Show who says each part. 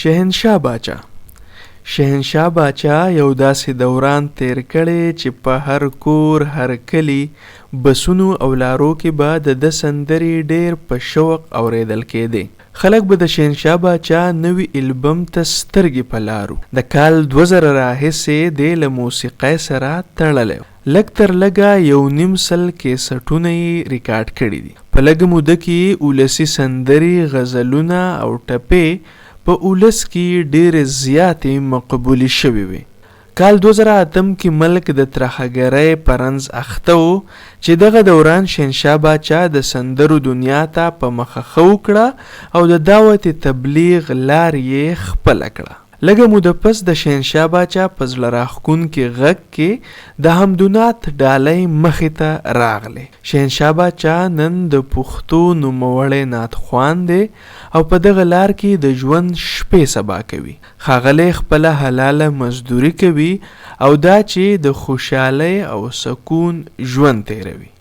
Speaker 1: شهنشاه باچا شهنشاه باچا یو داسې دوران تیر کړی چې په هر کور هر کلی بسونو او لارو کې به د سندرې ډیر په شوق اوریدل کېدې. خلک به د شهنشاه باچا نوي البم ته سترګې په لارو. د کال 2000 راهیسې دی له موسیقۍ سره تړلی. لږ تر لږه 1.5 سل کیسټونه یې ریکارډ کړي دي. په لږه موده کې ولسي سندرې، غزلونه او ټپې په ولس کې ډېرې زیاتې مقبولې شوې وې. کال 2008 کې ملک د ترهګرۍ په رنځ اخته و چې دغه دوران شهنشاه باچا د سندرو دنیا ته په مخه ښه وکړه او د دعوت تبلیغ لار یې خپله کړه. لږه موده پس د شهنشاه باچا په زړه راښکونکي غږ کې د حمدونات ډالۍ مخې ته راغلی. شهنشاه باچا نن د پښتو نوموړی نعتخوان دی او په دغه لار کې د ژوند شپې سبا کوي. ښاغلی خپله حلاله مزدوري کوي او دا چې د خوشحالۍ او سکون ژوند تیروي.